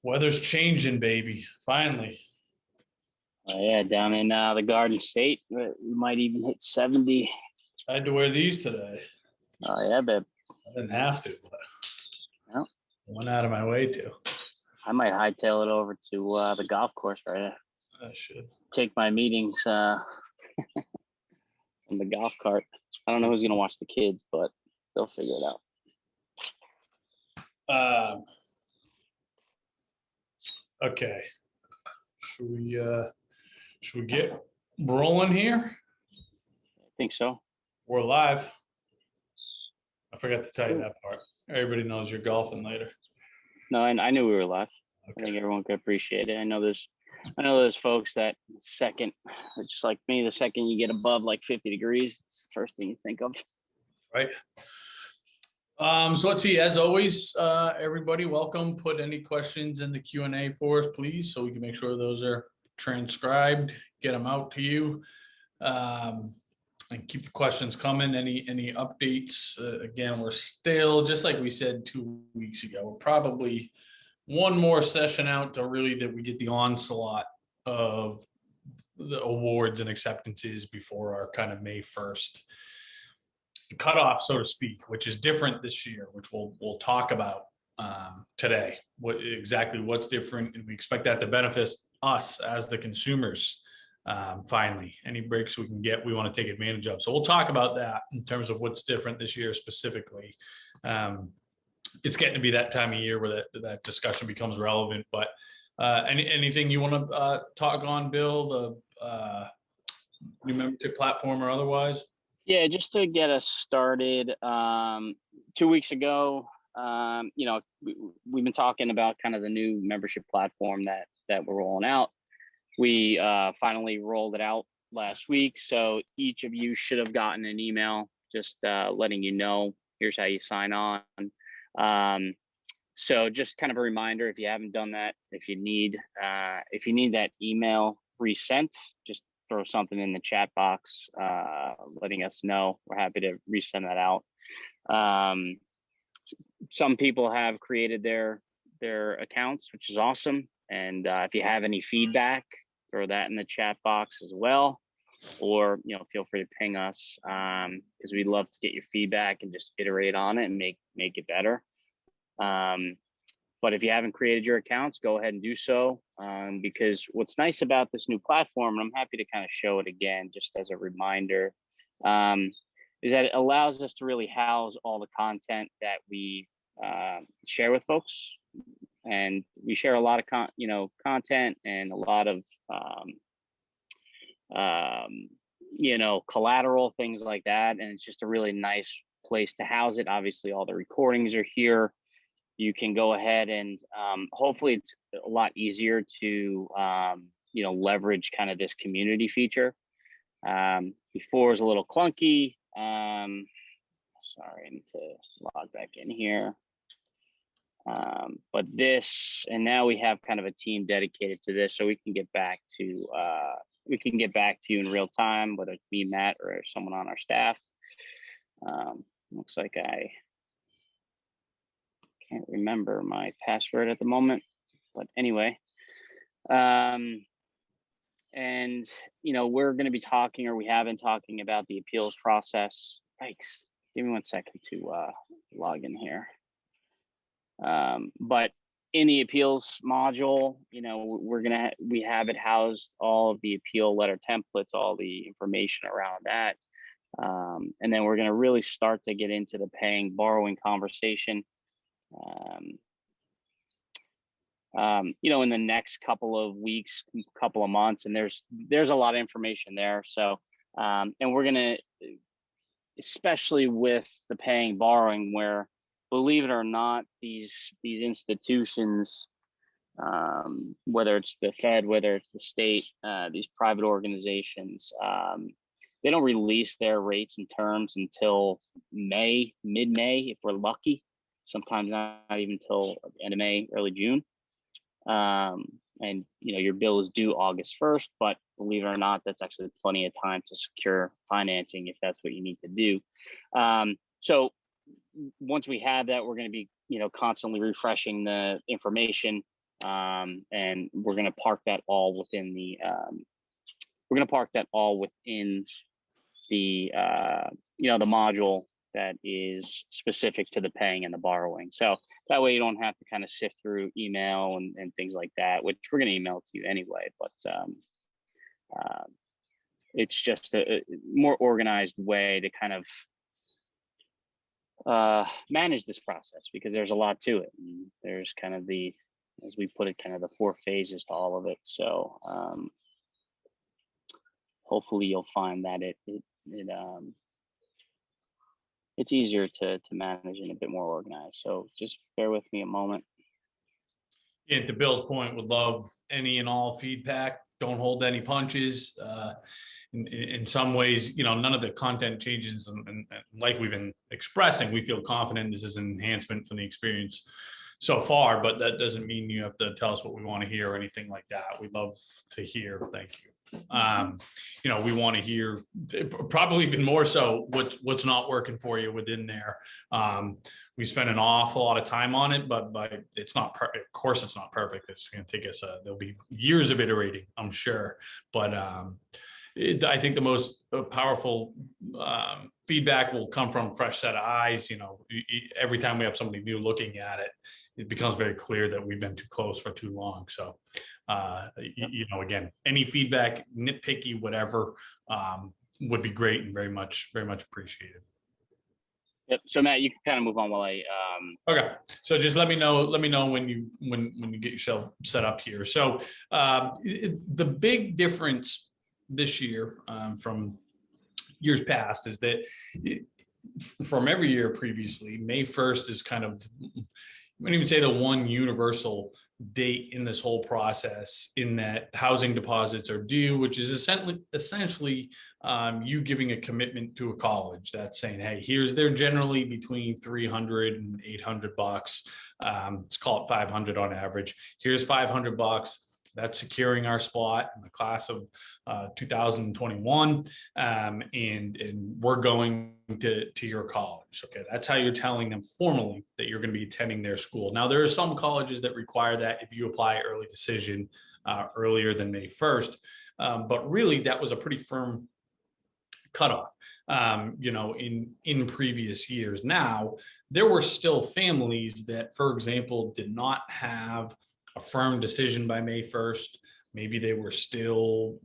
Weather's changing, baby. Finally. Yeah, down in the Garden State, we might even hit 70. I had to wear these today. Oh, yeah, babe. I didn't have to, but Well, I went out of my way to. I might hightail it over to the golf course right now. I should. Take my meetings in the golf cart. I don't know who's going to watch the kids, but they'll figure it out. Okay. Should we get rolling here? I think so. We're live. I forgot to tell you that part. Everybody knows you're golfing later. No, I knew we were live. Okay. I think everyone could appreciate it. I know there's folks that second, just like me, the second you get above like 50 degrees, it's the first thing you think of. Right. So let's see. As always, everybody, welcome. Put any questions in the Q&A for us, please, so we can make sure those are transcribed. Get them out to you, and keep the questions coming. Any updates? Again, we're still, just like we said 2 weeks ago, we're probably one more session out to really that we get the onslaught of the awards and acceptances before our kind of May 1st cutoff, so to speak, which is different this year, which we'll talk about today. What's different, and we expect that to benefit us as the consumers. Finally, any breaks we can get, we want to take advantage of. So we'll talk about that in terms of what's different this year specifically. It's getting to be that time of year where that discussion becomes relevant. But anything you want to talk on, Bill, the new membership platform or otherwise? Yeah, just to get us started, 2 weeks ago, we've been talking about kind of the new membership platform that we're rolling out. We finally rolled it out last week, so each of you should have gotten an email just letting you know, here's how you sign on. So just kind of a reminder, if you haven't done that, if you need that email resent, just throw something in the chat box letting us know. We're happy to resend that out. Some people have created their accounts, which is awesome. And if you have any feedback, throw that in the chat box as well. Or, feel free to ping us because we'd love to get your feedback and just iterate on it and make it better. But if you haven't created your accounts, go ahead and do so, because what's nice about this new platform, and I'm happy to kind of show it again just as a reminder, is that it allows us to really house all the content that we share with folks. And we share a lot of content and a lot of collateral, things like that. And it's just a really nice place to house it. Obviously, all the recordings are here. You can go ahead and hopefully it's a lot easier to leverage kind of this community feature. Before it was a little clunky. Sorry, I need to log back in here. But this, and now we have kind of a team dedicated to this, so we can get back to you in real time, whether it's me, Matt, or someone on our staff. Looks like I can't remember my password at the moment, but anyway, and we're going to be talking, or we have been talking about the appeals process. Yikes! Give me 1 second to log in here. But in the appeals module, we have it housed, all of the appeal letter templates, all the information around that. And then we're going to really start to get into the paying borrowing conversation. In the next couple of weeks, couple of months, and there's a lot of information there. So, and we're going to, especially with the paying borrowing, where, believe it or not, these institutions, whether it's the Fed, whether it's the state, these private organizations, they don't release their rates and terms until mid-May, if we're lucky. Sometimes not even until end of May, early June. And your bill is due August 1st, but believe it or not, that's actually plenty of time to secure financing if that's what you need to do. So once we have that, we're going to be, constantly refreshing the information. And we're going to park that all within the the module that is specific to the paying and the borrowing. So that way you don't have to kind of sift through email and things like that, which we're going to email to you anyway. But it's just a more organized way to kind of manage this process, because there's a lot to it. And there's kind of as we put it, kind of the 4 phases to all of it. So hopefully you'll find that it's easier to manage and a bit more organized. So just bear with me a moment. Yeah, to Bill's point, would love any and all feedback. Don't hold any punches. In some ways, none of the content changes, and like we've been expressing, we feel confident this is an enhancement from the experience so far, but that doesn't mean you have to tell us what we want to hear or anything like that. We'd love to hear. Thank you. We want to hear, probably even more so, what's not working for you within there. We spent an awful lot of time on it, but it's not perfect. Of course, it's not perfect. It's going to take us, there'll be years of iterating, I'm sure. But I think the most powerful feedback will come from fresh set of eyes. Every time we have somebody new looking at it, it becomes very clear that we've been too close for too long. So, again, any feedback, nitpicky, whatever, would be great and very much appreciated. Yep. So Matt, you can kind of move on while I. Okay. So just let me know when you get yourself set up here. So the big difference this year from years past is that from every year previously, May 1st is kind of, I wouldn't even say the one universal date in this whole process, in that housing deposits are due, which is essentially you giving a commitment to a college that's saying, hey, they're generally between $300 and $800. Let's call it 500 on average. Here's $500. That's securing our spot in the class of 2021, and we're going to your college. Okay, that's how you're telling them formally that you're going to be attending their school. Now, there are some colleges that require that if you apply early decision earlier than May 1st, but really that was a pretty firm cutoff. In previous years. Now, there were still families that, for example, did not have a firm decision by May 1st. Maybe they were still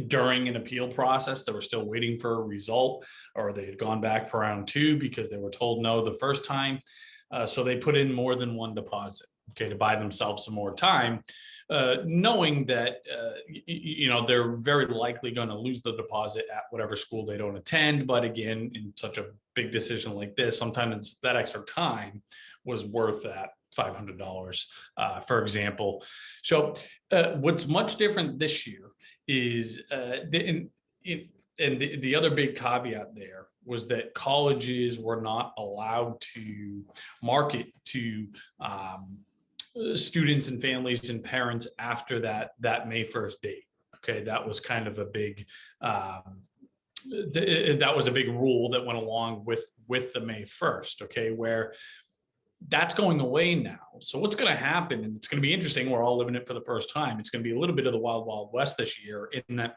during an appeal process, they were still waiting for a result, or they had gone back for round 2 because they were told no the first time. So they put in more than one deposit, to buy themselves some more time, knowing that, they're very likely going to lose the deposit at whatever school they don't attend. But again, in such a big decision like this, sometimes that extra time was worth that $500, for example. So what's much different this year is the other big caveat there was that colleges were not allowed to market to students and families and parents after that May 1st date. Okay, that was kind of a big that was a big rule that went along with the May 1st. Okay, where that's going away now. So what's going to happen, and it's going to be interesting, we're all living it for the first time. It's going to be a little bit of the wild, wild west this year, in that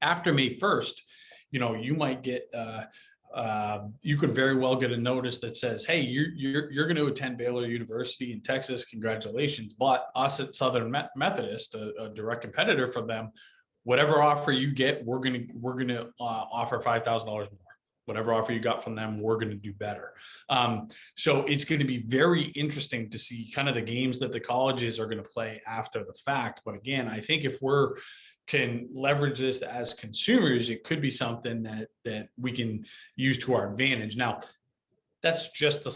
after May 1st, you might get, you could very well get a notice that says, hey, you're going to attend Baylor University in Texas. Congratulations. But us at Southern Methodist, a direct competitor for them, whatever offer you get, we're going to offer $5,000 more. Whatever offer you got from them, we're going to do better. So it's going to be very interesting to see kind of the games that the colleges are going to play after the fact. But again, I think if can leverage this as consumers, it could be something that we can use to our advantage. Now, that's just the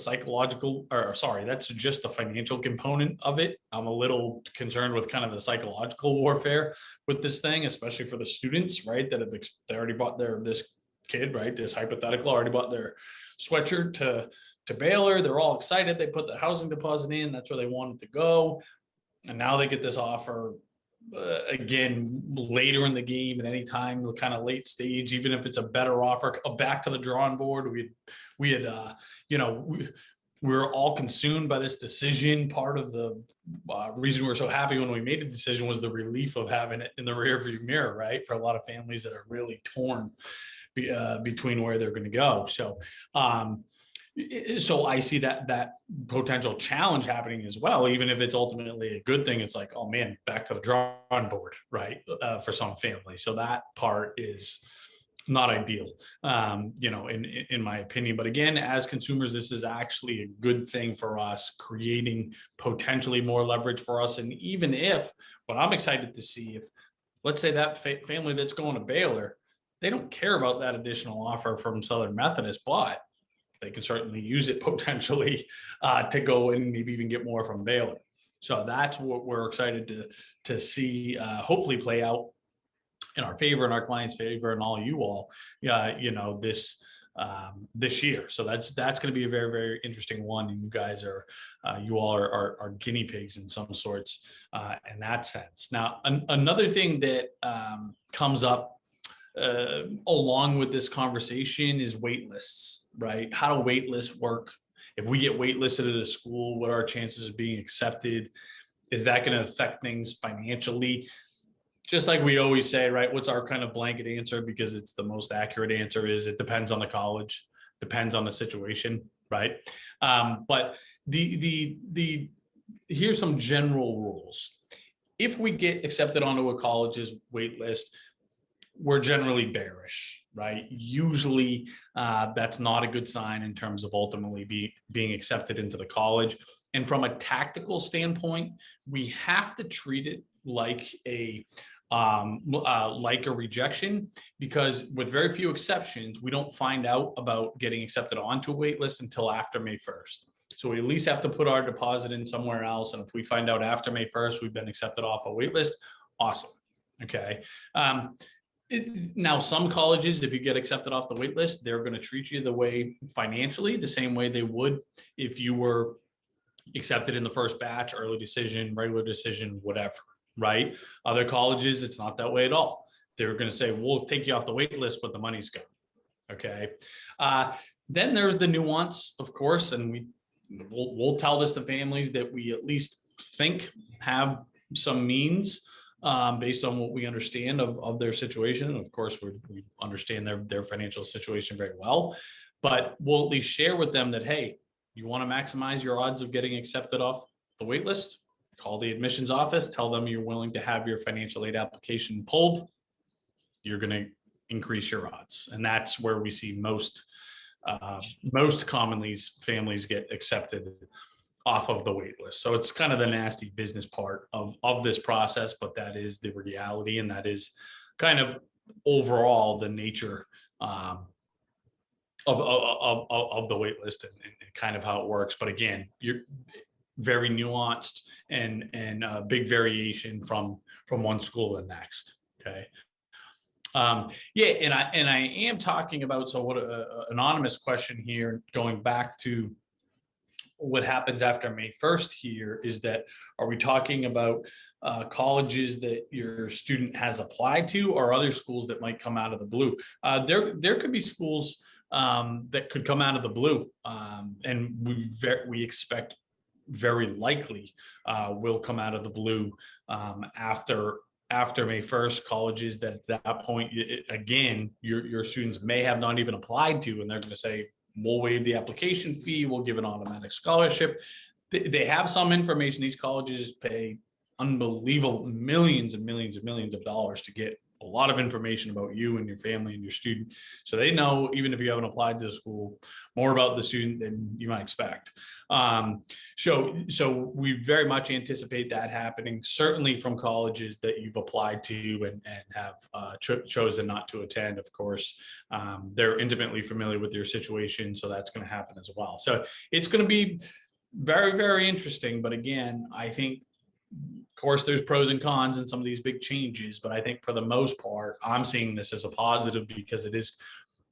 that's just the financial component of it. I'm a little concerned with kind of the psychological warfare with this thing, especially for the students, right? They already bought this kid, right? This hypothetical already bought their sweatshirt to Baylor. They're all excited. They put the housing deposit in. That's where they wanted to go. And now they get this offer again later in the game, at any time, the kind of late stage, even if it's a better offer, back to the drawing board. We had we're all consumed by this decision. Part of the reason we're so happy when we made the decision was the relief of having it in the rearview mirror, right? For a lot of families that are really torn between where they're going to go. So I see that potential challenge happening as well, even if it's ultimately a good thing. It's like, oh man, back to the drawing board, right? For some families. So that part is not ideal, in my opinion. But again, as consumers, this is actually a good thing for us, creating potentially more leverage for us. And even if, what I'm excited to see, if let's say that family that's going to Baylor, they don't care about that additional offer from Southern Methodist, but they can certainly use it potentially to go and maybe even get more from Baylor. So that's what we're excited to see hopefully play out in our favor and our clients' favor and all you all, this year. So that's going to be a very, very interesting one. And you all are guinea pigs in some sorts in that sense. Now, another thing that comes up along with this conversation is wait lists, right? How do wait lists work? If we get waitlisted at a school, what are our chances of being accepted? Is that going to affect things financially? Just like we always say, right? What's our kind of blanket answer? Because it's the most accurate answer is it depends on the college, depends on the situation, right? But here's some general rules. If we get accepted onto a college's wait list, we're generally bearish, right? Usually that's not a good sign in terms of ultimately being accepted into the college. And from a tactical standpoint, we have to treat it like a rejection, because with very few exceptions, we don't find out about getting accepted onto a wait list until after May 1st. So we at least have to put our deposit in somewhere else. And if we find out after May 1st, we've been accepted off a wait list, awesome. Okay. Now, some colleges, if you get accepted off the wait list, they're going to treat you the way financially, the same way they would if you were accepted in the first batch, early decision, regular decision, whatever, right? Other colleges, it's not that way at all. They're going to say, we'll take you off the wait list, but the money's gone. Okay. Then there's the nuance, of course, and we'll tell this to families that we at least think have some means based on what we understand of their situation. Of course, we understand their financial situation very well, but we'll at least share with them that, hey, you want to maximize your odds of getting accepted off the wait list? Call the admissions office, tell them you're willing to have your financial aid application pulled. You're going to increase your odds. And that's where we see most commonly families get accepted off of the wait list. So it's kind of the nasty business part of this process, but that is the reality. And that is kind of overall the nature of the wait list and kind of how it works. But again, you're very nuanced and a big variation from one school to the next. Okay. And I am talking about, so what anonymous question here, going back to what happens after May 1st here is that, are we talking about colleges that your student has applied to, or other schools that might come out of the blue? There could be schools that could come out of the blue, and we expect very likely will come out of the blue after May 1st. Colleges that at that point, again, your students may have not even applied to, and they're going to say, we'll waive the application fee, we'll give an automatic scholarship. They have some information. These colleges pay unbelievable millions and millions and millions of dollars to get a lot of information about you and your family and your student. So they know, even if you haven't applied to the school, more about the student than you might expect. So we very much anticipate that happening, certainly from colleges that you've applied to and have chosen not to attend. Of course, they're intimately familiar with your situation, so that's going to happen as well. So it's going to be very, very interesting. But again, I think, of course, there's pros and cons in some of these big changes, but I think for the most part, I'm seeing this as a positive, because it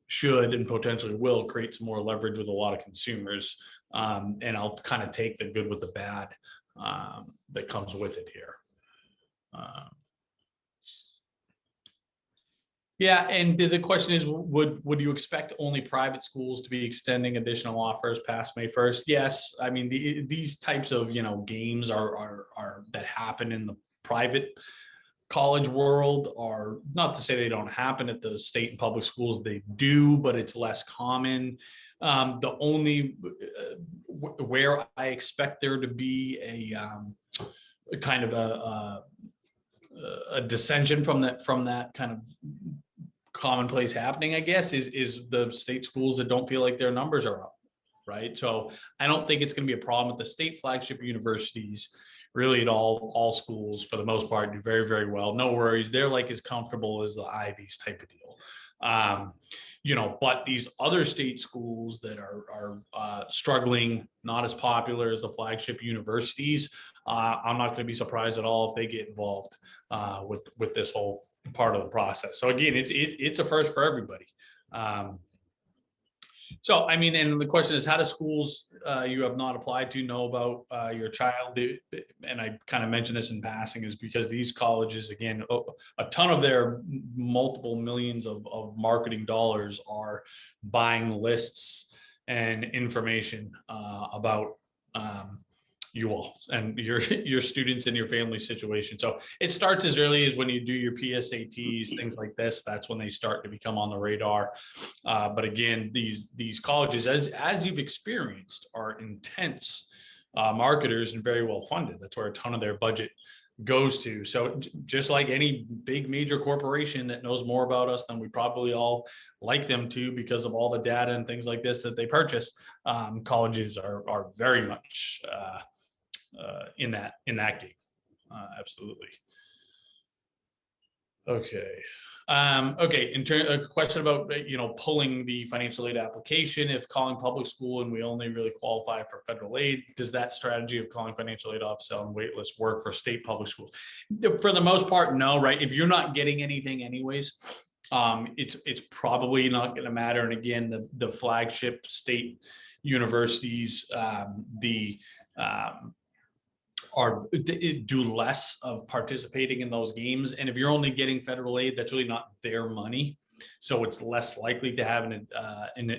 should and potentially will create some more leverage with a lot of consumers. And I'll kind of take the good with the bad that comes with it here. Yeah, and the question is, would you expect only private schools to be extending additional offers past May 1st? Yes, I mean these types of games are that happen in the private college world are not to say they don't happen at the state and public schools. They do, but it's less common. The only where I expect there to be a kind of a dissension from that kind of commonplace happening, I guess, is the state schools that don't feel like their numbers are up, right? So I don't think it's going to be a problem with the state flagship universities. Really, at all schools for the most part do very, very well. No worries. They're like as comfortable as the Ivies type of deal. But these other state schools that are struggling, not as popular as the flagship universities, I'm not going to be surprised at all if they get involved with this whole part of the process. So again, it's a first for everybody. So, I mean, and the question is, how do schools you have not applied to know about your child? And I kind of mentioned this in passing, is because these colleges, again, a ton of their multiple millions of marketing dollars are buying lists and information about you all and your students and your family situation. So it starts as early as when you do your PSATs, things like this. That's when they start to become on the radar. But again, these colleges, as you've experienced, are intense marketers and very well funded. That's where a ton of their budget goes to. So just like any big major corporation that knows more about us than we probably all like them to because of all the data and things like this that they purchase, colleges are very much in that game. Absolutely. Okay. Okay. A question about pulling the financial aid application. If calling public school and we only really qualify for federal aid, does that strategy of calling financial aid office on wait list work for state public schools? For the most part, no. Right? If you're not getting anything anyways, it's probably not going to matter. And again, the flagship state universities, do less of participating in those games. And if you're only getting federal aid, that's really not their money. So it's less likely to have an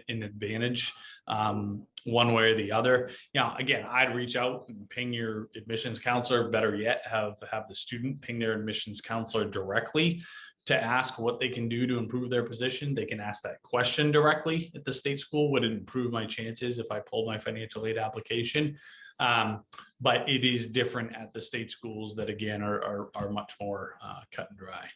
advantage one way or the other. Again, I'd reach out and ping your admissions counselor. Better yet, have the student ping their admissions counselor directly to ask what they can do to improve their position. They can ask that question directly at the state school. Would it improve my chances if I pulled my financial aid application? But it is different at the state schools that, again, are much more cut and dry.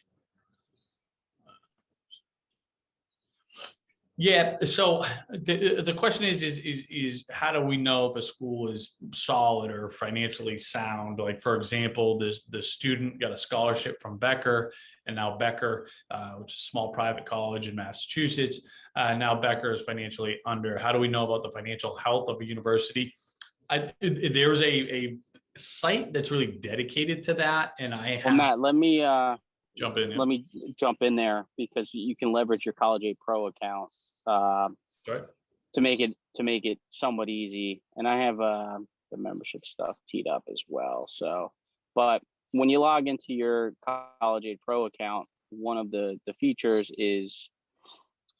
Yeah. So the question is how do we know if a school is solid or financially sound? Like, for example, the student got a scholarship from Becker, and now Becker, which is a small private college in Massachusetts, now Becker is financially under. How do we know about the financial health of a university? There's a site that's really dedicated to that, and I have. Well, Matt, let me jump in. Let me jump in there because you can leverage your College Aid Pro account to make it somewhat easy. And I have the membership stuff teed up as well. So, but when you log into your College Aid Pro account, one of the features is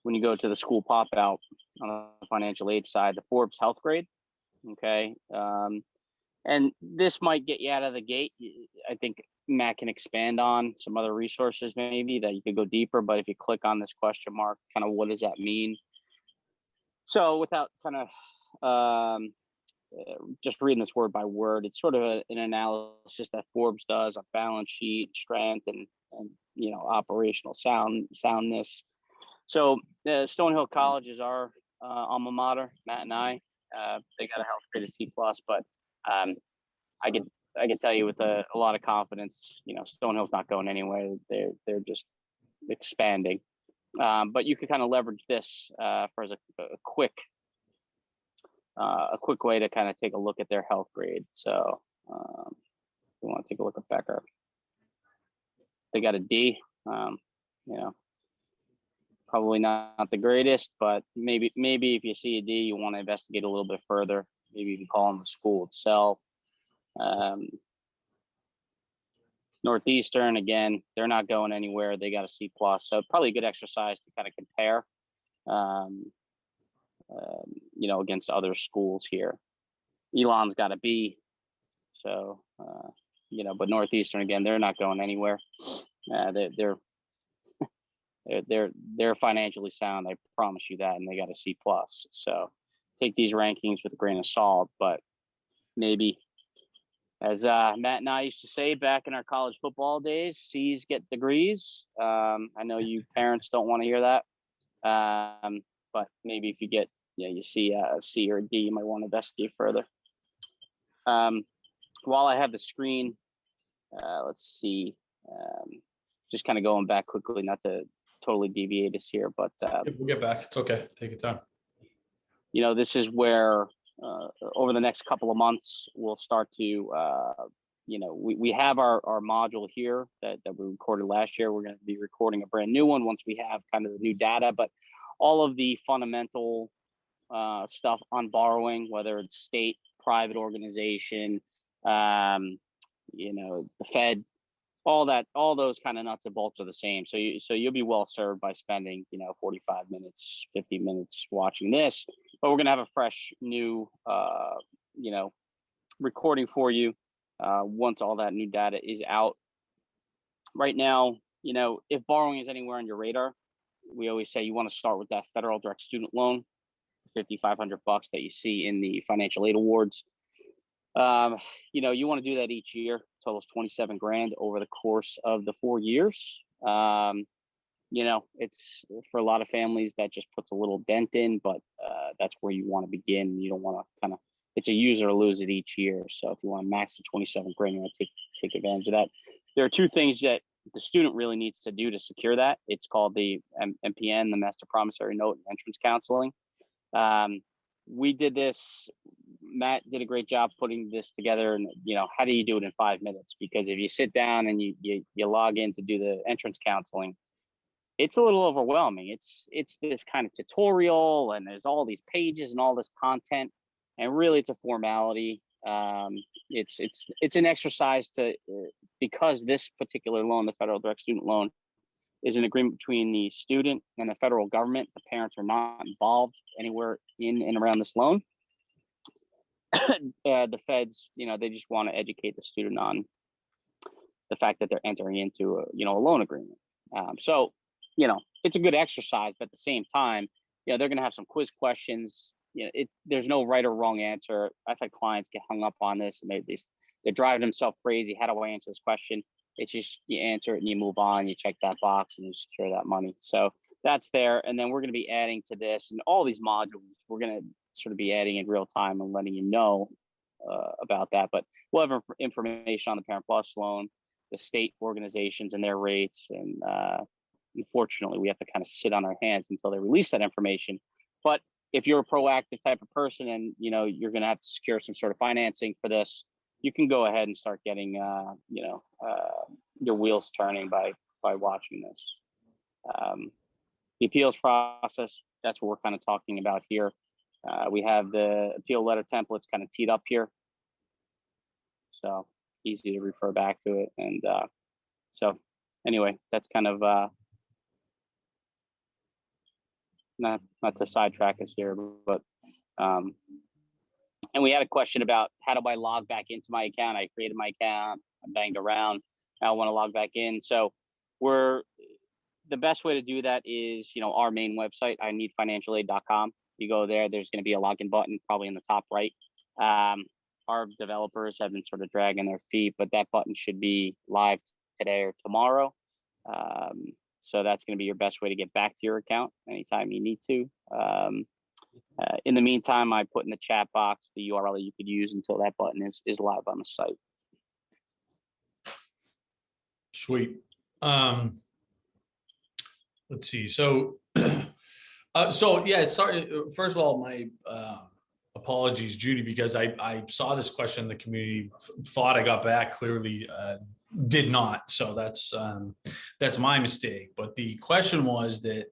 when you go to the school pop out on the financial aid side, the Forbes health grade. Okay. And this might get you out of the gate. I think Matt can expand on some other resources maybe that you could go deeper, but if you click on this question mark, kind of what does that mean? So without kind of just reading this word by word, it's sort of an analysis that Forbes does on balance sheet strength and operational soundness. So Stonehill College is our alma mater, Matt and I. They got a health grade of C+, but I can tell you with a lot of confidence, Stonehill's not going anywhere. They're just expanding. But you could kind of leverage this for as a quick way to kind of take a look at their health grade. So we want to take a look at Becker. They got a D. Probably not the greatest, but maybe if you see a D, you want to investigate a little bit further. Maybe even call on the school itself. Northeastern, again, they're not going anywhere. They got a C plus, so probably a good exercise to kind of compare, against other schools here. Elon's got a B, so but Northeastern, again, they're not going anywhere. They're financially sound. I promise you that, and they got a C plus. So take these rankings with a grain of salt, but maybe, as Matt and I used to say back in our college football days, C's get degrees. I know you parents don't want to hear that, but maybe if you get, you see a C or a D, you might want to investigate further. While I have the screen, let's see, just kind of going back quickly, not to totally deviate us here, but we'll get back. It's okay. Take your time. This is where over the next couple of months, we'll start to, we have our module here that we recorded last year. We're going to be recording a brand new one once we have kind of the new data, but all of the fundamental stuff on borrowing, whether it's state, private organization, the Fed, all those kind of nuts and bolts are the same. So you'll be well served by spending, 45 minutes, 50 minutes watching this, but we're going to have a fresh new, recording for you once all that new data is out. Right now, if borrowing is anywhere on your radar, we always say you want to start with that federal direct student loan, $5,500 that you see in the financial aid awards. You want to do that each year. Totals 27 grand over the course of the 4 years. It's for a lot of families that just puts a little dent in, but that's where you want to begin. You don't want to it's a use or lose it each year. So if you want to max the 27 grand, you want to take advantage of that. There are two things that the student really needs to do to secure that. It's called the MPN, the Master Promissory Note, and entrance counseling. We did this. Matt did a great job putting this together, and how do you do it in 5 minutes? Because if you sit down and you log in to do the entrance counseling, it's a little overwhelming. It's this kind of tutorial, and there's all these pages and all this content, and really it's a formality. It's an exercise because this particular loan, the federal direct student loan, is an agreement between the student and the federal government. The parents are not involved anywhere in and around this loan. The feds, they just want to educate the student on the fact that they're entering into a loan agreement. So it's a good exercise, but at the same time, they're going to have some quiz questions. There's no right or wrong answer. I've had clients get hung up on this, and they're driving themselves crazy. How do I answer this question? It's just you answer it and you move on. You check that box and you secure that money. So that's there. And then we're going to be adding to this and all these modules. We're going to sort of be adding in real time and letting you know about that. But we'll have information on the Parent Plus loan, the state organizations and their rates. And unfortunately, we have to kind of sit on our hands until they release that information. But if you're a proactive type of person and you're going to have to secure some sort of financing for this, you can go ahead and start getting your wheels turning by watching this. The appeals process, that's what we're kind of talking about here. We have the appeal letter templates kind of teed up here, so easy to refer back to it. And so anyway, that's kind of not to sidetrack us here, but and we had a question about how do I log back into my account? I created my account, I banged around, now I want to log back in. So the best way to do that is, our main website, ineedfinancialaid.com. You go there, there's going to be a login button probably in the top right. Our developers have been sort of dragging their feet, but that button should be live today or tomorrow. So that's going to be your best way to get back to your account anytime you need to. In the meantime, I put in the chat box the URL that you could use until that button is live on the site. Sweet. Let's see. So, yeah, sorry. First of all, my apologies, Judy, because I saw this question in the community, thought I got back, clearly did not. So that's my mistake. But the question was that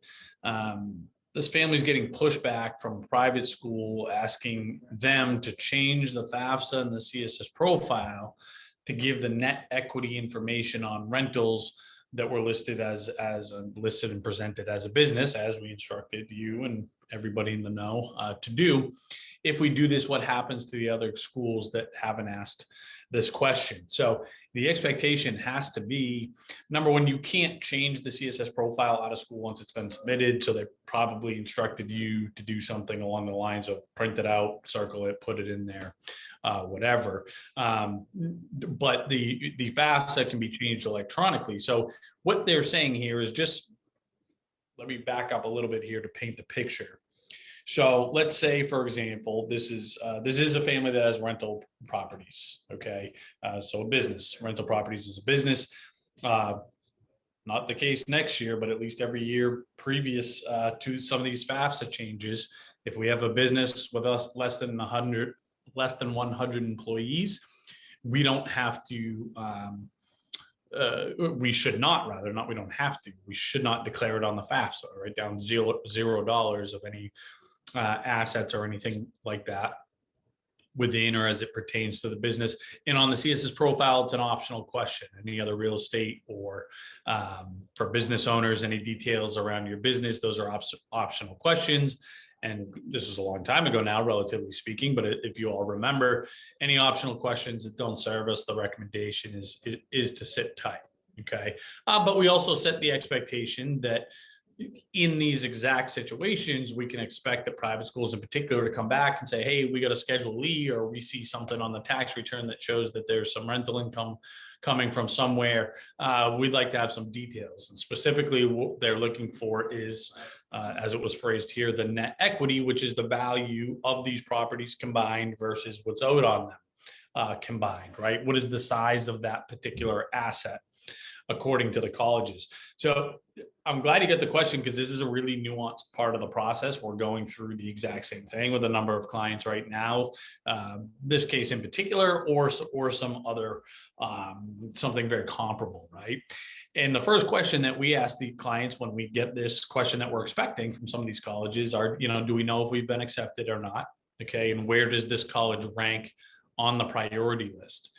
this family's getting pushback from private school asking them to change the FAFSA and the CSS profile to give the net equity information on rentals that were listed listed and presented as a business, as we instructed you and everybody in the know to do. If we do this, what happens to the other schools that haven't asked this question? So the expectation has to be, number one, you can't change the CSS profile out of school once it's been submitted. So they probably instructed you to do something along the lines of print it out, circle it, put it in there, whatever. But the FAFSA can be changed electronically. So what they're saying here is just, let me back up a little bit here to paint the picture. So let's say, for example, this is a family that has rental properties. Okay, so a business, rental properties is a business. Not the case next year, but at least every year previous to some of these FAFSA changes, if we have a business with us less than 100 employees, we don't have to. We should not, rather, not we don't have to. We should not declare it on the FAFSA. Write down $0 of any assets or anything like that within or as it pertains to the business. And on the CSS profile, it's an optional question. Any other real estate or for business owners, any details around your business, those are optional questions. And this was a long time ago now, relatively speaking, but if you all remember, any optional questions that don't serve us, the recommendation is to sit tight, okay? But we also set the expectation that in these exact situations, we can expect the private schools in particular to come back and say, hey, we got a Schedule E, or we see something on the tax return that shows that there's some rental income coming from somewhere. We'd like to have some details. And specifically what they're looking for is, as it was phrased here, the net equity, which is the value of these properties combined versus what's owed on them combined, right? What is the size of that particular asset according to the colleges? So I'm glad you got the question, because this is a really nuanced part of the process. We're going through the exact same thing with a number of clients right now, this case in particular, or some other, something very comparable, right? And the first question that we ask the clients when we get this question that we're expecting from some of these colleges are, do we know if we've been accepted or not? Okay, and where does this college rank on the priority list?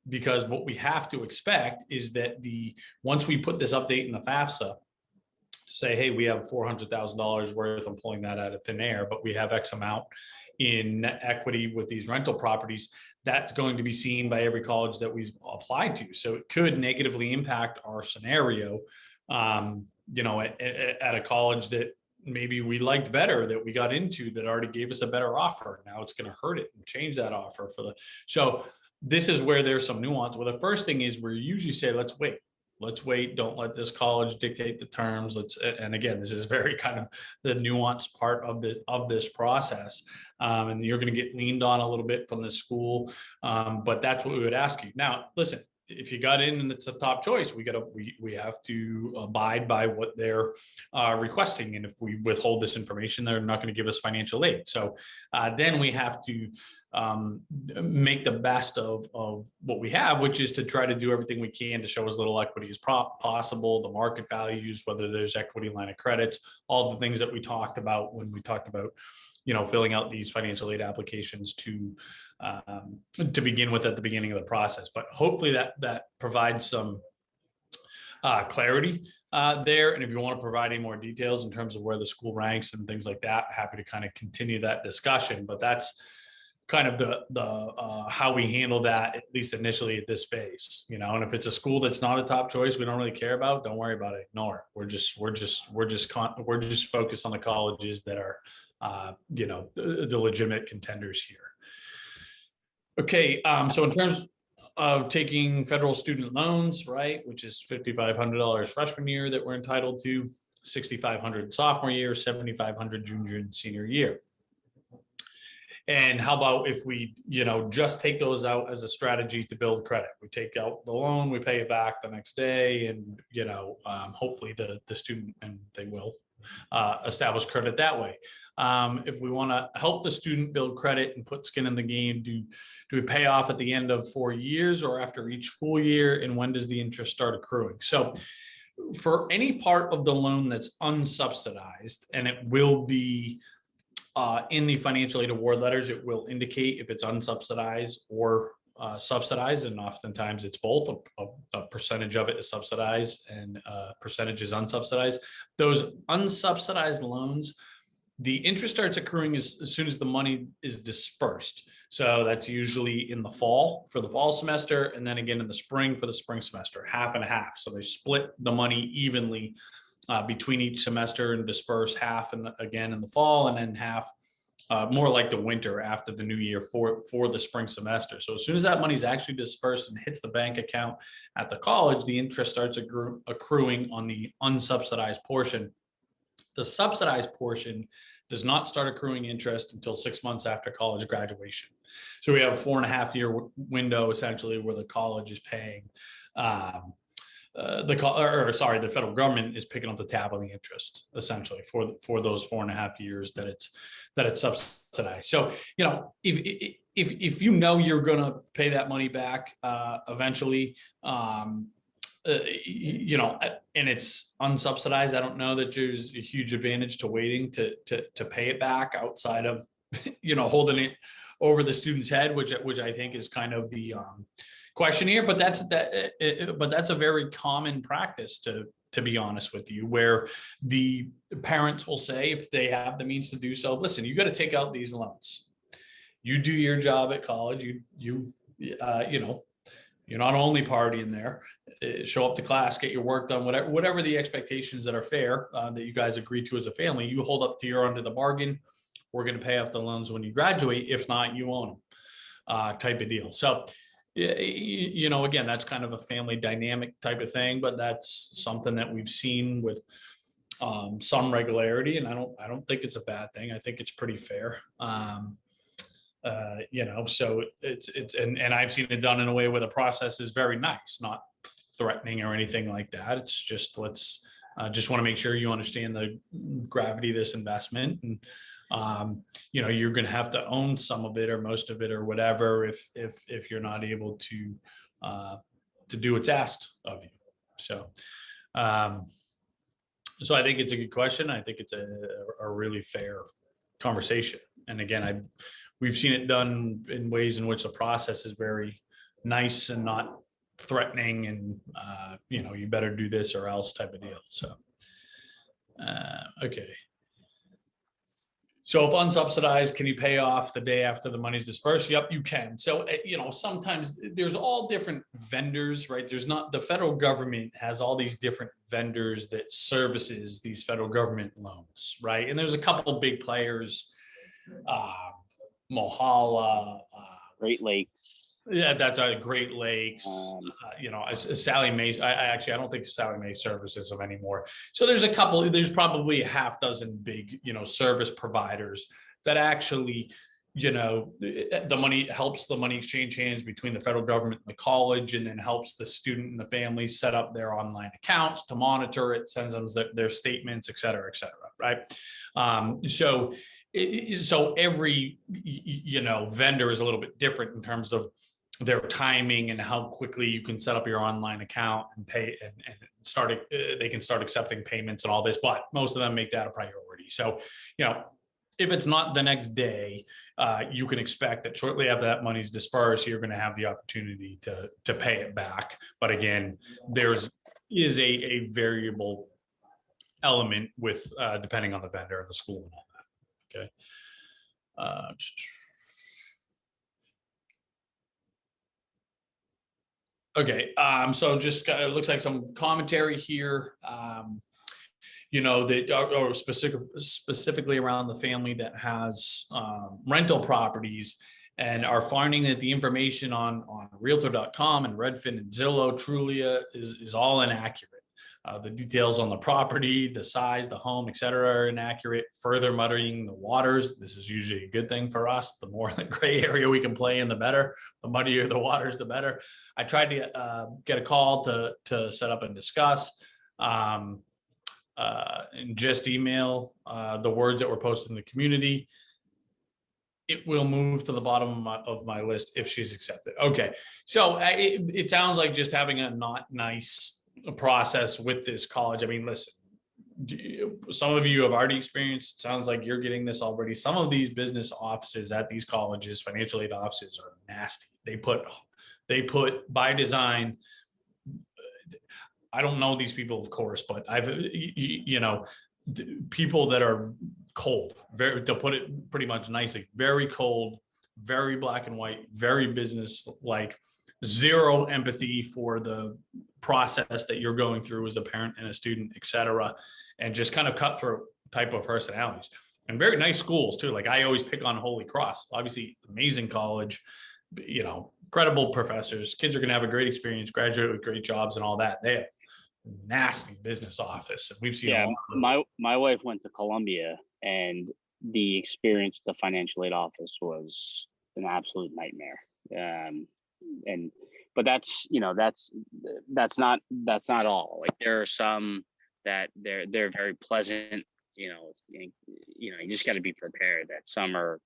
Because what we have to expect is that once we put this update in the FAFSA, say, hey, we have $400,000 worth, I'm pulling that out of thin air, but we have X amount in net equity with these rental properties, that's going to be seen by every college that we've applied to. So it could negatively impact our scenario, at a college that maybe we liked better, that we got into, that already gave us a better offer. Now it's going to hurt it and change that offer so this is where there's some nuance. Well, the first thing is we usually say, let's wait. Don't let this college dictate the terms. And again, this is very kind of the nuanced part of this process. And you're going to get leaned on a little bit from the school. But that's what we would ask you. Now, listen, if you got in and it's a top choice, we have to abide by what they're requesting. And if we withhold this information, they're not going to give us financial aid. So then we have to make the best of what we have, which is to try to do everything we can to show as little equity as possible, the market values, whether there's equity line of credits, all the things that we talked about when we talked about, filling out these financial aid applications to begin with at the beginning of the process. But hopefully that provides some clarity there. And if you want to provide any more details in terms of where the school ranks and things like that, happy to kind of continue that discussion. But that's kind of the how we handle that, at least initially at this phase, and if it's a school that's not a top choice, we don't really care about, don't worry about it, ignore it. We're just focused on the colleges that are, the legitimate contenders here. Okay, so in terms of taking federal student loans, right, which is $5,500 freshman year that we're entitled to, $6,500 sophomore year, $7,500 junior and senior year. And how about if we, just take those out as a strategy to build credit? We take out the loan, we pay it back the next day, and hopefully the student, and they will establish credit that way. If we want to help the student build credit and put skin in the game, do we pay off at the end of 4 years or after each school year? And when does the interest start accruing? So for any part of the loan that's unsubsidized, and it will be in the financial aid award letters, it will indicate if it's unsubsidized or subsidized, and oftentimes it's both. A percentage of it is subsidized and percentage is unsubsidized. Those unsubsidized loans, the interest starts accruing as soon as the money is dispersed. So that's usually in the fall for the fall semester, and then again in the spring for the spring semester, half and half. So they split the money evenly between each semester and disperse half again in the fall, and then half more like the winter after the new year for the spring semester. So as soon as that money is actually dispersed and hits the bank account at the college, the interest starts accruing on the unsubsidized portion. The subsidized portion does not start accruing interest until 6 months after college graduation. So we have a 4.5-year window essentially where the college is paying the federal government is picking up the tab on the interest essentially for those 4.5 years that it's subsidized. So, you know, if you know you're going to pay that money back eventually, you know, and it's unsubsidized, I don't know that there's a huge advantage to waiting to pay it back outside of, you know, holding it over the student's head, which I think is kind of the question here. But that's a very common practice, to be honest with you, where the parents will say, if they have the means to do so, listen, you got to take out these loans. You do your job at college. You know, you're not only partying there. Show up to class, get your work done, whatever the expectations that are fair that you guys agree to as a family. You hold up to your end of the bargain. We're going to pay off the loans when you graduate. If not, you own them, type of deal. So, you know, again, that's kind of a family dynamic type of thing, but that's something that we've seen with some regularity, and I don't think it's a bad thing. I think it's pretty fair. You know, so it's and I've seen it done in a way where the process is very nice, not threatening or anything like that. It's just, let's just want to make sure you understand the gravity of this investment, and you know, you're going to have to own some of it or most of it or whatever if you're not able to do what's asked of you. So so I think it's a good question. I think it's a really fair conversation. And again, we've seen it done in ways in which the process is very nice and not threatening, and you know, you better do this or else type of deal. So okay. So if unsubsidized, can you pay off the day after the money's dispersed? Yep, you can. So, you know, sometimes there's all different vendors, right? There's not, the federal government has all these different vendors that services these federal government loans, right? And there's a couple of big players, Mohala, Great Lakes. Yeah, that's Great Lakes. You know, Sally Mae. I don't think Sally Mae services them anymore. So there's a couple. There's probably a half dozen big, you know, service providers that actually, you know, the money helps the money exchange hands between the federal government and the college, and then helps the student and the family set up their online accounts to monitor it, sends them their statements, et cetera, right? So every, you know, vendor is a little bit different in terms of their timing and how quickly you can set up your online account and pay and they can start accepting payments and all this, but most of them make that a priority. So, you know, if it's not the next day, you can expect that shortly after that money's dispersed, you're going to have the opportunity to pay it back. But again, is a variable element with depending on the vendor and the school and all that. Okay. Okay, so just it looks like some commentary here, you know, that or specifically around the family that has rental properties and are finding that the information on Realtor.com and Redfin and Zillow, Trulia is all inaccurate. The details on the property, the size, the home, et cetera, are inaccurate, further muddying the waters. This is usually a good thing for us. The more the gray area we can play in, the better. The muddier the waters, the better. I tried to get a call to set up and discuss, and just email the words that were posted in the community. It will move to the bottom of my list if she's accepted. Okay, so it sounds like just having a not nice process with this college. I mean, listen, some of you have already experienced, sounds like you're getting this already. Some of these business offices at these colleges, financial aid offices, are nasty. They put by design, I don't know these people, of course, but people that are cold, very, to put it pretty much nicely, very cold, very black and white, very business like, zero empathy for the process that you're going through as a parent and a student, et cetera, and just kind of cutthroat type of personalities. And very nice schools too. Like, I always pick on Holy Cross, obviously amazing college, incredible professors. Kids are going to have a great experience, graduate with great jobs and all that. They have nasty business office, and we've seen Yeah, my wife went to Columbia, and the experience with the financial aid office was an absolute nightmare. But that's not all. Like, there are some that they're very pleasant. You just got to be prepared that some are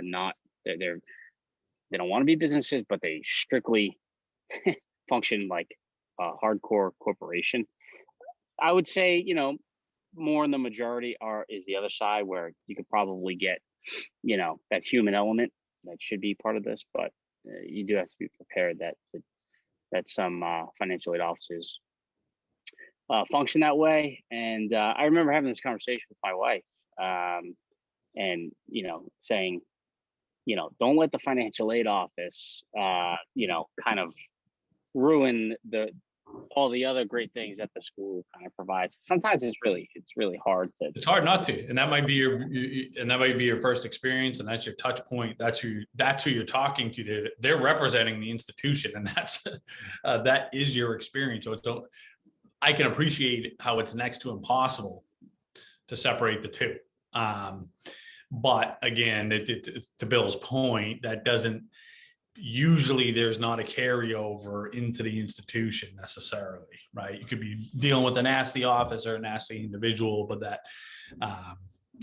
not. They don't want to be businesses, but they strictly function like a hardcore corporation. I would say, more in the majority is the other side, where you could probably get, that human element that should be part of this, but you do have to be prepared that some financial aid offices function that way. And I remember having this conversation with my wife, and saying, don't let the financial aid office, kind of ruin all the other great things that the school kind of provides. Sometimes it's really hard to. It's hard not to, and that might be your first experience, and that's your touch point. That's who you're talking to. They're representing the institution, and that is your experience. So I can appreciate how it's next to impossible to separate the two. But again, it's to Bill's point, that doesn't. Usually there's not a carryover into the institution necessarily, right? You could be dealing with a nasty office or a nasty individual, but that,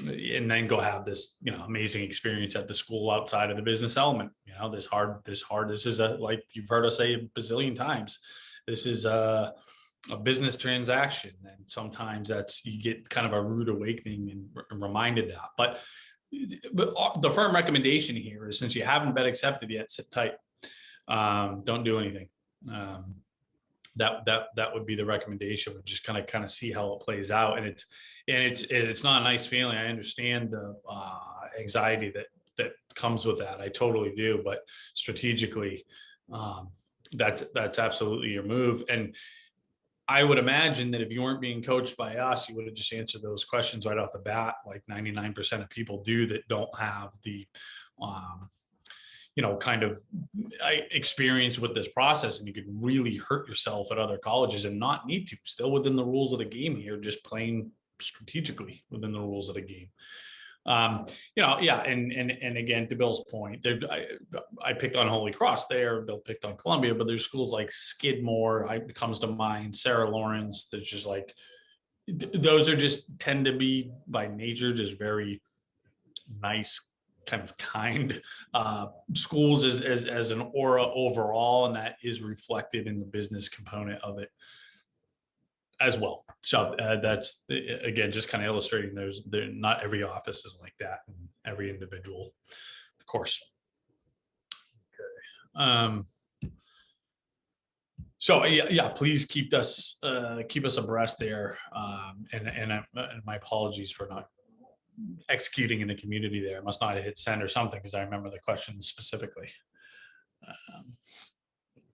and then go have this, amazing experience at the school outside of the business element. This is like you've heard us say a bazillion times, this is a business transaction. And sometimes you get kind of a rude awakening and reminded that, but the firm recommendation here is, since you haven't been accepted yet, sit tight. Don't do anything. That would be the recommendation. Would just kind of see how it plays out. And it's not a nice feeling. I understand the anxiety that comes with that. I totally do. But strategically, that's absolutely your move. And I would imagine that if you weren't being coached by us, you would have just answered those questions right off the bat, like 99% of people do that don't have the, kind of experience with this process. And you could really hurt yourself at other colleges and not need to. Still within the rules of the game here, just playing strategically within the rules of the game. And again, to Bill's point, I picked on Holy Cross there, Bill picked on Columbia, but there's schools like Skidmore, it comes to mind, Sarah Lawrence, that's just like, those are just tend to be by nature just very nice, kind of kind schools as an aura overall, and that is reflected in the business component of it as well. So that's, again, just kind of illustrating not every office is like that, and every individual, of course. Okay. So yeah, please keep us abreast there. And my apologies for not executing in the community there. I must not have hit send or something, because I remember the question specifically.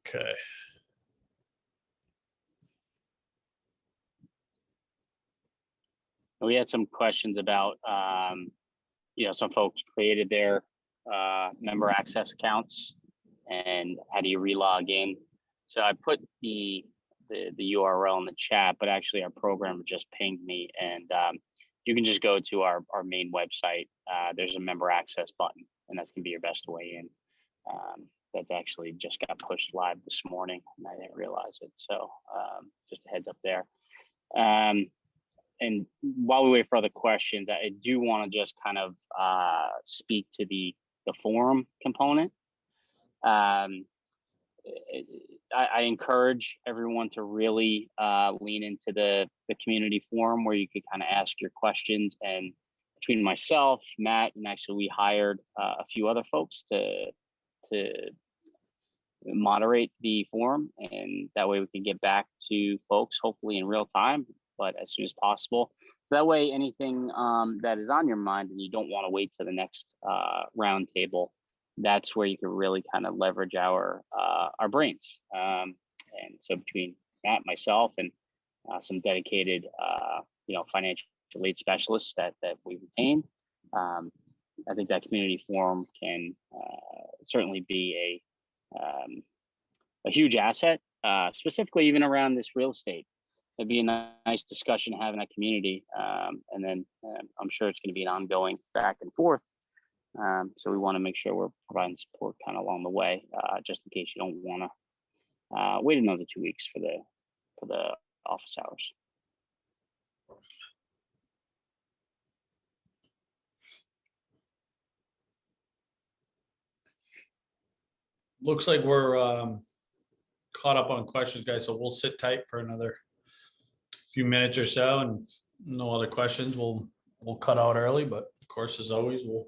Okay. We had some questions about, some folks created their member access accounts, and how do you relog in? So I put the URL in the chat, but actually our programmer just pinged me, and you can just go to our main website. There's a member access button, and that's gonna be your best way in. That's actually just got pushed live this morning, and I didn't realize it. So just a heads up there. And while we wait for other questions, I do want to just kind of speak to the forum component. I encourage everyone to really lean into the community forum where you could kind of ask your questions. And between myself, Matt, and actually we hired a few other folks to moderate the forum, and that way we can get back to folks hopefully in real time, but as soon as possible. So that way, anything that is on your mind and you don't want to wait to the next round table, that's where you can really kind of leverage our brains. And so between Matt, myself, and some dedicated, financial aid specialists that we retained, I think that community forum can certainly be a huge asset, specifically even around this real estate. It'd be a nice discussion to have in that community. And then I'm sure it's going to be an ongoing back and forth. So we want to make sure we're providing support kind of along the way, just in case you don't want to wait another 2 weeks for the office hours. Looks like we're caught up on questions, guys. So we'll sit tight for another few minutes or so, and no other questions. We'll cut out early, but of course, as always, we'll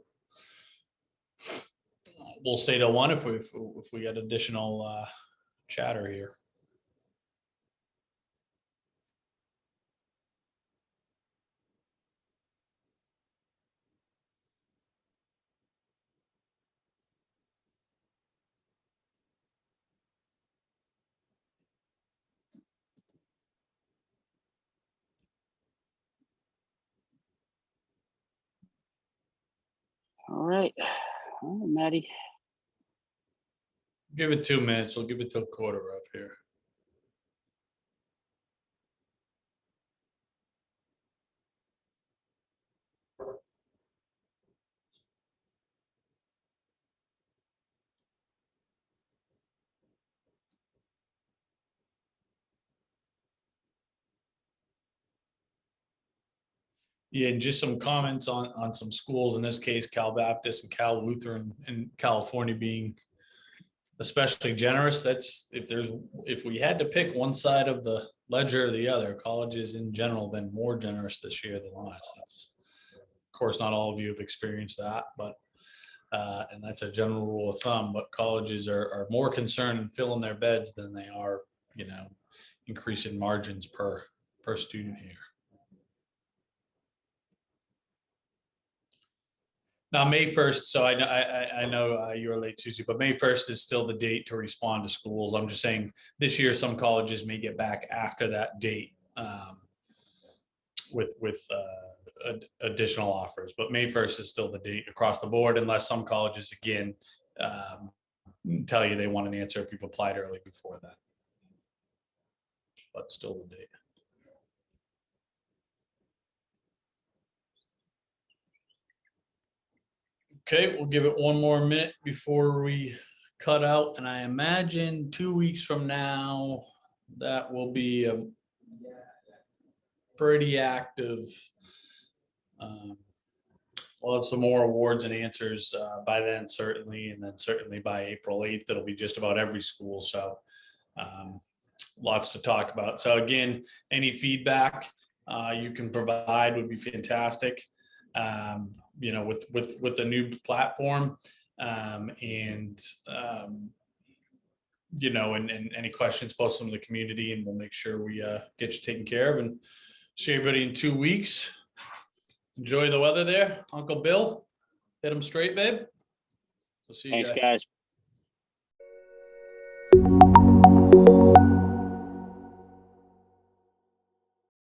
stay till 1 if we get additional chatter here. All right, Maddie. Give it 2 minutes. We'll give it till 1:15 here. Yeah, and just some comments on some schools, in this case, Cal Baptist and Cal Lutheran in California being especially generous. That's if we had to pick one side of the ledger or the other, colleges in general been more generous this year than last. That's, of course, not all of you have experienced that, but and that's a general rule of thumb. But colleges are more concerned in filling their beds than they are, increasing margins per student here. Now, May 1st, so I know you were late, Susie, but May 1st is still the date to respond to schools. I'm just saying this year some colleges may get back after that date with additional offers, but May 1st is still the date across the board, unless some colleges, again, tell you they want an answer if you've applied early before that. But still the date. Okay, we'll give it 1 more minute before we cut out. And I imagine 2 weeks from now, that will be a pretty active. We'll have some more awards and answers by then, certainly. And then certainly by April 8th, it'll be just about every school. So lots to talk about. So again, any feedback you can provide would be fantastic. With the new platform, and any questions, post them in the community, and we'll make sure we get you taken care of. And see everybody in 2 weeks. Enjoy the weather there, Uncle Bill. Hit them straight, babe. We'll see you Thanks, guys.